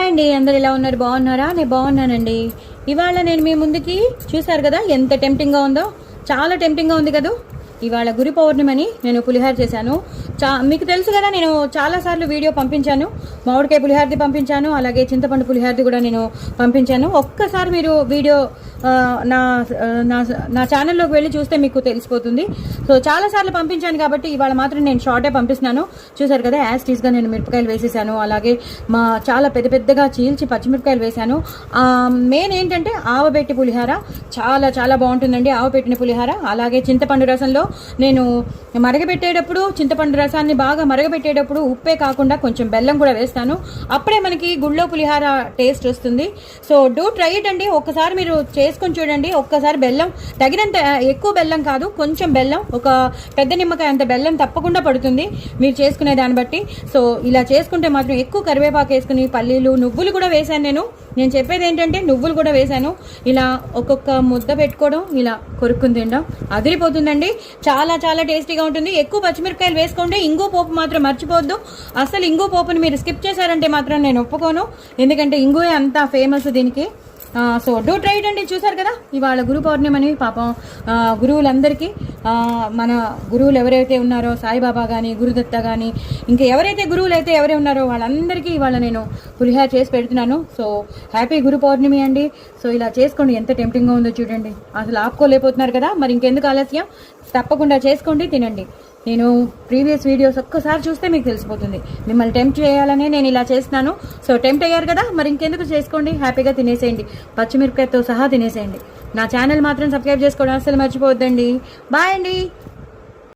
Hi అండి, అందరు ఎలా ఉన్నారు? బాగున్నారా? నేను బాగున్నానండి. ఇవాళ నేను మీ ముందుకి చూసారు కదా ఎంత టెంప్టింగ్గా ఉందో, చాలా టెంప్టింగ్గా ఉంది కదా. ఇవాళ గురు పౌర్ణిమని నేను పులిహార చేశాను. మీకు తెలుసు కదా, నేను చాలాసార్లు వీడియో పంపించాను. మామిడికాయ పులిహారది పంపించాను, అలాగే చింతపండు పులిహారది కూడా నేను పంపించాను. ఒక్కసారి మీరు వీడియో నా నా నా ఛానల్లోకి వెళ్ళి చూస్తే మీకు తెలిసిపోతుంది. సో చాలాసార్లు పంపించాను కాబట్టి ఇవాళ మాత్రం నేను షార్టే పంపిస్తున్నాను. చూసారు కదా, యాజ్ టీస్గా నేను మిరపకాయలు వేసేసాను, అలాగే చాలా పెద్ద పెద్దగా చీల్చి పచ్చిమిరపకాయలు వేశాను. మెయిన్ ఏంటంటే ఆవబెట్టి పులిహార చాలా చాలా బాగుంటుందండి. ఆవపెట్టిన పులిహార. అలాగే చింతపండు రసంలో నేను మరగబెట్టేటప్పుడు, చింతపండు రసాన్ని బాగా మరగబెట్టేటప్పుడు ఉప్పే కాకుండా కొంచెం బెల్లం కూడా వేస్తాను. అప్పుడే మనకి గుళ్ళో పులిహార టేస్ట్ వస్తుంది. సో డూ ట్రై ఇట్ అండి. ఒక్కసారి మీరు చేసుకొని చూడండి. ఒక్కసారి బెల్లం తగినంత, ఎక్కువ బెల్లం కాదు, కొంచెం బెల్లం, ఒక పెద్ద నిమ్మకాయ అంత బెల్లం తప్పకుండా పడుతుంది మీరు చేసుకునే దాన్ని బట్టి. సో ఇలా చేసుకుంటే మాత్రం ఎక్కువ కరివేపాకు వేసుకుని, పల్లీలు, నువ్వులు కూడా వేశాను నేను చెప్పేది ఏంటంటే నువ్వులు కూడా వేశాను. ఇలా ఒక్కొక్క ముద్ద పెట్టుకోవడం, ఇలా కొరుక్కుని తినడం అదిరిపోతుందండి. చాలా చాలా టేస్టీగా ఉంటుంది. ఎక్కువ పచ్చిమిరపకాయలు వేసుకోండి. ఇంగు పోపు మాత్రం మర్చిపోవద్దు. అసలు ఇంగు పోపుని మీరు స్కిప్ చేశారంటే మాత్రం నేను ఒప్పుకోను, ఎందుకంటే ఇంగువే అంత ఫేమస్ దీనికి. సో డూ ట్రై ఇట్ అండి. చూసారు కదా, ఇవాళ గురు పౌర్ణిమని పాపం గురువులందరికీ, మన గురువులు ఎవరైతే ఉన్నారో, సాయిబాబా కానీ, గురుదత్త కానీ, ఇంకా ఎవరైతే గురువులు అయితే ఎవరే ఉన్నారో వాళ్ళందరికీ ఇవాళ నేను పులిహార చేసి పెడుతున్నాను. సో హ్యాపీ గురు పౌర్ణమి అండి. సో ఇలా చేసుకోండి. ఎంత టెంప్టింగ్గా ఉందో చూడండి. అసలు ఆపుకోలేకపోతున్నారు కదా, మరి ఇంకెందుకు ఆలస్యం, తప్పకుండా చేసుకోండి, తినండి. నేను ప్రీవియస్ వీడియోస్ ఒక్కసారి చూస్తే మీకు తెలిసిపోతుంది. మిమ్మల్ని టెంప్ట్ చేయాలనే నేను ఇలా చేస్తున్నాను. సో టెంప్ట్ అయ్యారు కదా, మరి ఇంకెందుకు, చేసుకోండి, హ్యాపీగా తినేసేయండి, పచ్చిమిరపకాయతో సహా తినేసేయండి. నా ఛానల్ మాత్రం సబ్స్క్రైబ్ చేసుకోవడం అసలు మర్చిపోవద్దండి. బాయ్ అండి.